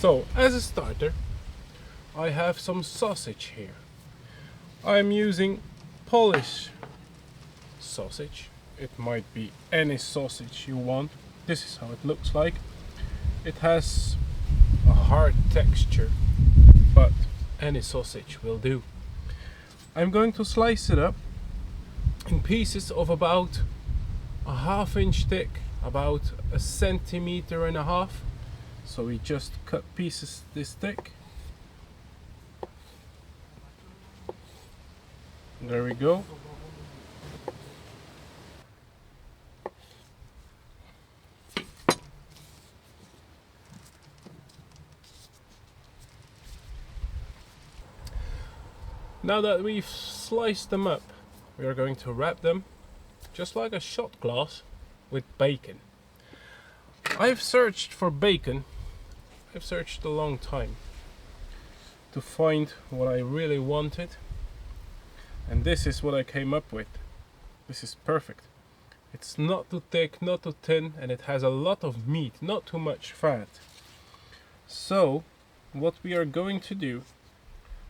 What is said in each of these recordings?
So, as a starter, I have some sausage here. I'm using Polish sausage. It might be any sausage you want. This is how it looks like. It has a hard texture, but any sausage will do. I'm going to slice it up in pieces of about a half-inch thick, about a centimeter and a half. So we just cut pieces this thick. There we go. Now that we've sliced them up, we are going to wrap them just like a shot glass with bacon. I've searched for bacon. I've searched a long time to find what I really wanted, and this is what I came up with. This is perfect. It's not too thick, not too thin, and it has a lot of meat, not too much fat. So what we are going to do,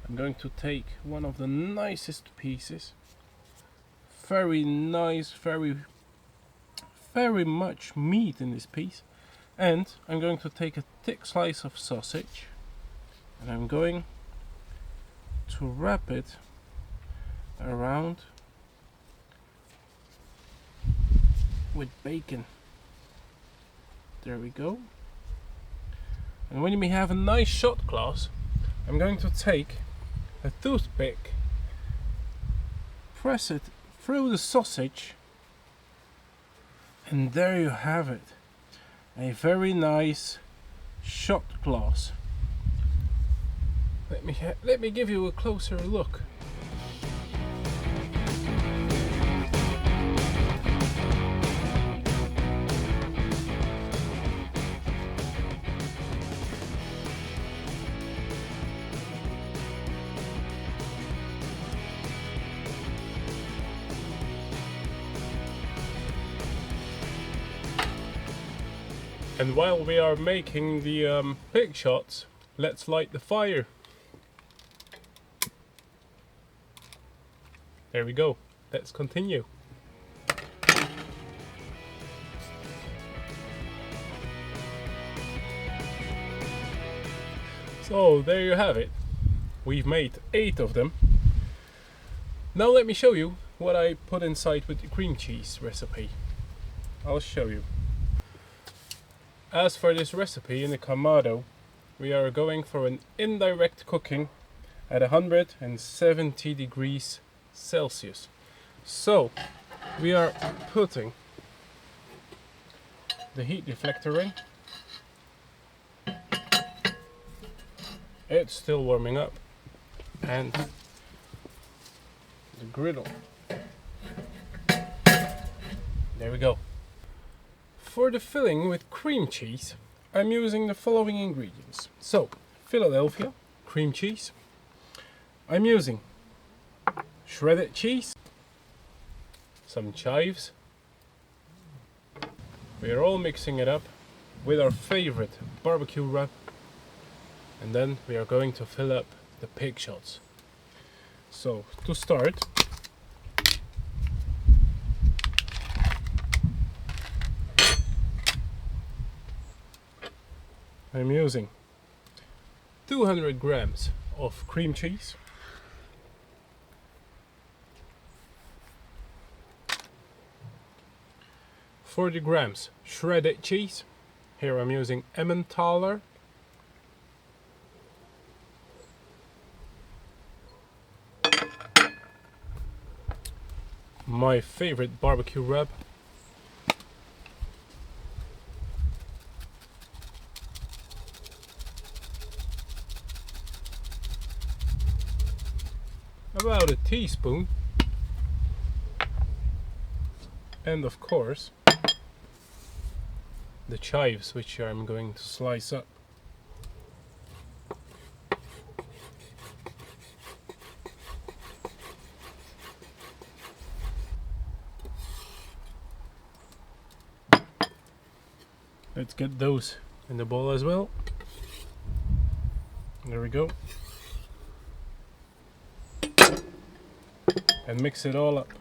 I'm going to take one of the nicest pieces, very nice, very much meat in this piece, and I'm going to take a thick slice of sausage and I'm going to wrap it around with bacon. There we go. And when we have a nice shot glass, I'm going to take a toothpick, press it through the sausage, and there you have it. A very nice shot glass. Let me give you a closer look. And while we are making the pig shots, let's light the fire. There we go. Let's continue. So there you have it. We've made 8 of them. Now let me show you what I put inside with the cream cheese recipe. I'll show you. As for this recipe in the Kamado, we are going for an indirect cooking at 170 degrees Celsius. So we are putting the heat deflector in. It's still warming up, and the griddle. There we go. For the filling with cream cheese, I'm using the following ingredients. So, Philadelphia cream cheese. I'm using shredded cheese, some chives. We are all mixing it up with our favorite barbecue rub, and then we are going to fill up the pig shots. So, to start, I'm using 200 grams of cream cheese, 40 grams shredded cheese. Here I'm using Emmentaler, my favorite barbecue rub, about a teaspoon, and of course the chives, which I'm going to slice up. Let's get those in the bowl as well. There we go. And mix it all up.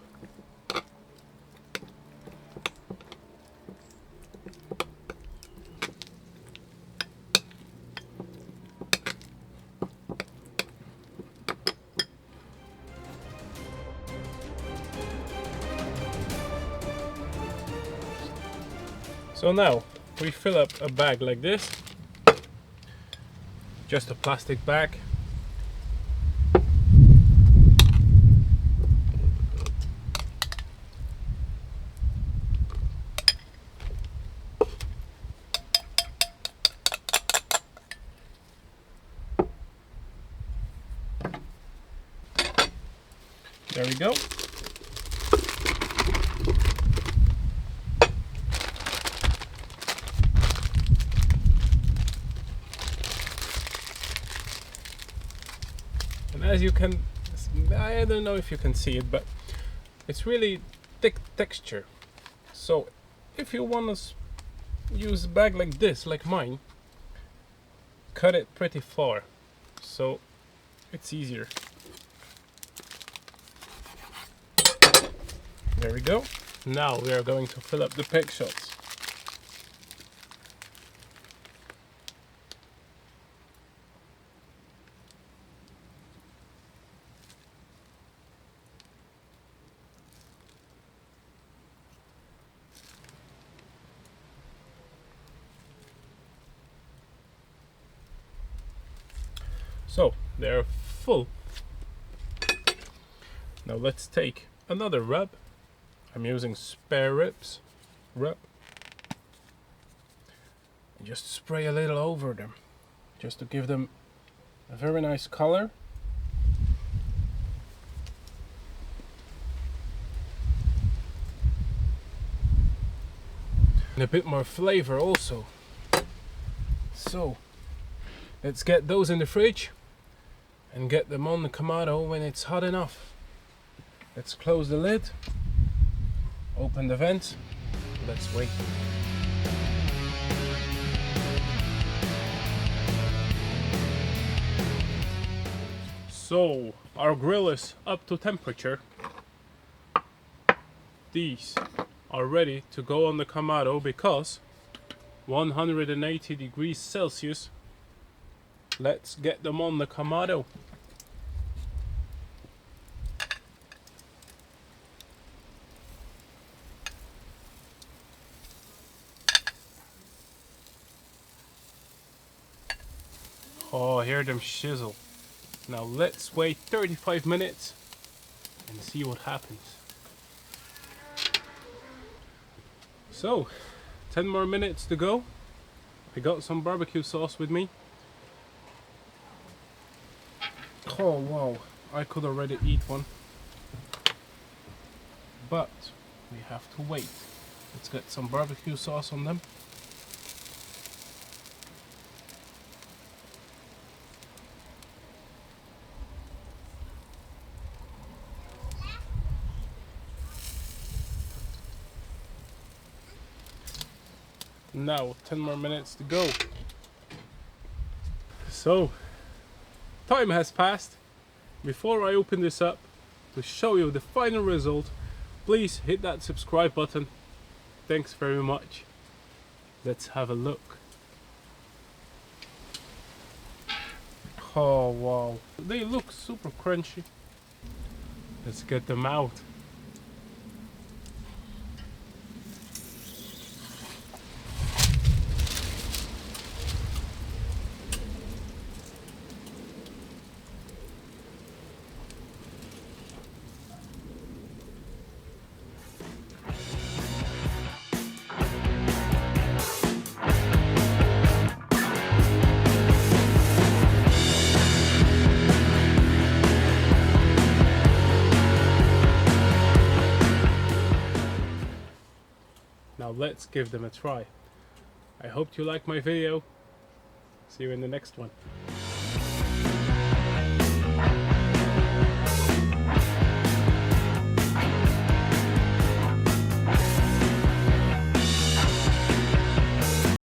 So now we fill up a bag like this, just a plastic bag. There we go. And as you can, I don't know if you can see it, but it's really thick texture. So if you want to use a bag like this, like mine, cut it pretty far, so it's easier. There we go. Now we are going to fill up the peg shots. So they're full. Now let's take another rub. I'm using spare ribs rub. And just spray a little over them, just to give them a very nice color. And a bit more flavor also. So let's get those in the fridge and get them on the Kamado when it's hot enough. Let's close the lid, open the vent, let's wait. So our grill is up to temperature. These are ready to go on the Kamado because 180 degrees Celsius. Let's get them on the Kamado. Oh, I hear them shizzle. Now let's wait 35 minutes and see what happens. So, 10 more minutes to go. I got some barbecue sauce with me. Oh wow, I could already eat one. But we have to wait. Let's get some barbecue sauce on them. Now 10 more minutes to go. So time has passed. Before I open this up to show you the final result, please hit that subscribe button. Thanks very much. Let's have a look. Oh wow, they look super crunchy. Let's get them out. Now let's give them a try. I hope you like my video. See you in the next one.